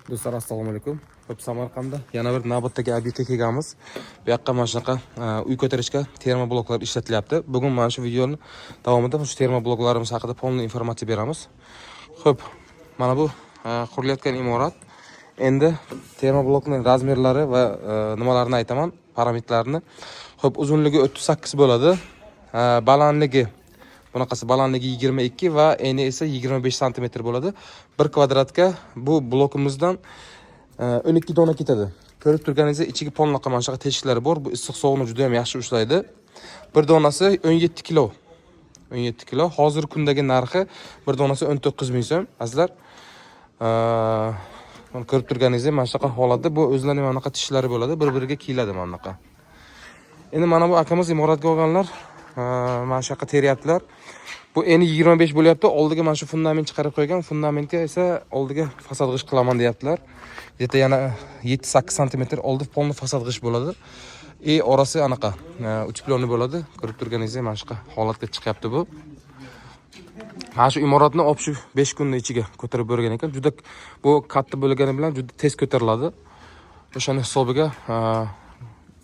Do'stlar, assalomu alaykum. Xo'p, Samarqandda yana bir navbatdagi obyektga kelganmiz. Bu yoqqa mana shunaqa uy ko'tarishga termobloklar ishlatilyapti. Bugun mana shu videoni davomida shu termobloklarimiz haqida to'liq informatsiya beramiz. Xo'p, mana bu qurilayotgan imorat. Endi termoblokning razmerlari va nimalarni aytaman, parametrlarini. Xo'p, uzunligi 38 bo'ladi. Balandligi bunaqasi balandligi 22 va eni esa 25 cm bo'ladi. 1 kvadratga bu blokimizdan 12 dona ketadi. Ko'rib turganingizdek, ichiga polnoq mana shu teshiklari bor. Bu issiq sovuqni juda ham yaxshi ushlaydi. Bir donasi 17 kilo. 17 kilo. Hozir kundagi narxi bir donasi 19 ming so'm. Azizlar, mana ko'rib turganingizdek, mana shu holatda bu o'zlarining mana bunaqa tishlari bo'ladi, bir-biriga kiyiladi mana bunaqa. Endi mana bu akamiz imoratga olganlar mana shu yoqqa teryaptilar. Bu eni 25 bo'lyapti. Oldiga mana shu fundament chiqarib qo'ygan. Fundamentga esa oldiga fasadg'ish qilaman deyaptilar. Yeta yana 7-8 cm oldi polni fasadg'ish bo'ladi. Orasi anaqa 3 plonni bo'ladi. Ko'rib turganingizdek, mana shu holatga chiqyapti bu. Mana shu imoratni olib shu 5 kunning ichiga ko'tarib bergan ekan. Juda bu katta bo'lgani bilan juda tez ko'tariladi. O'shaning hisobiga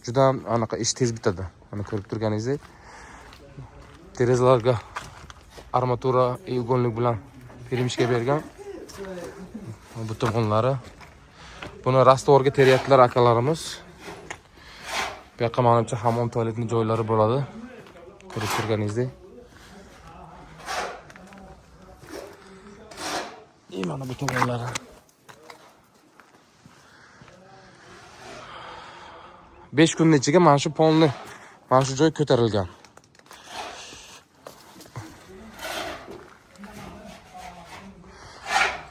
juda anaqa ish tez bitadi. Mana ko'rib turganingizdek, derazalarga armatura uyg'unlik bilan perimishga bergan. Bu tomonlari. Buni rastvorga teryaptilar akalarimiz. Bu yoqqa menimcha hammom tualetni joylari bo'ladi. Ko'rib turganingizdek. Mana bu tomonlari. 5 kunning ichiga mana shu polni, mana shu joy ko'tarilgan.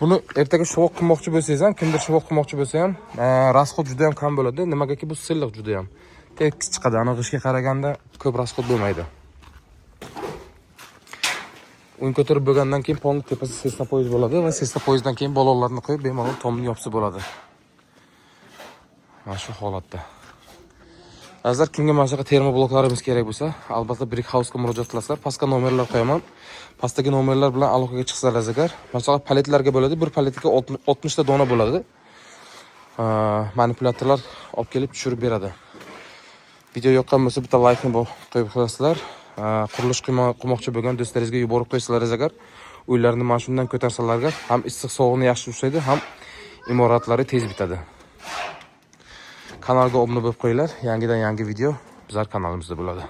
Buni ertaga shuvoq qilmoqchi bo'lsangiz ham, kimdir shuvoq qilmoqchi bo'lsa ham, rasxod juda ham kam bo'ladi. Nimagaki bu silliq juda ham tekis chiqadi. Ana g'ishga qaraganda ko'p rasxod bo'lmaydi. Uy ko'tarib bo'lgandan keyin polni tepasi sesna poyez bo'ladi va sesna poyezdan keyin balonlarni qo'yib bemalol tomni yopsa bo'ladi. Mana shu holatda. Azizlar, kimga mana shu termobloklarimiz kerak bo'lsa, albatta Brick House'ga murojaat qilasizlar. Pastga nomerlar qo'yaman. Pastdagi nomerlar bilan aloqaga chiqsanglar agar, masalan, paletlarga bo'ladi. Bir paletiga 60 ta dona bo'ladi. Manipulyatorlar olib kelib tushirib beradi. Video yoqqan bo'lsa bitta like-ni qo'yib qo'yasizlar. Qurilish qilmoqchi bo'lgan do'stlaringizga yuborib qo'ysalar agar, uylarini mana shundan ko'tarsalarga ham issiq sovuqni yaxshi ushlaydi, ham imoratlari tez bitadi. Kanalga obuna bo'lib qo'yinglar. Yangidan yangi video bizlar kanalimizda bo'ladi.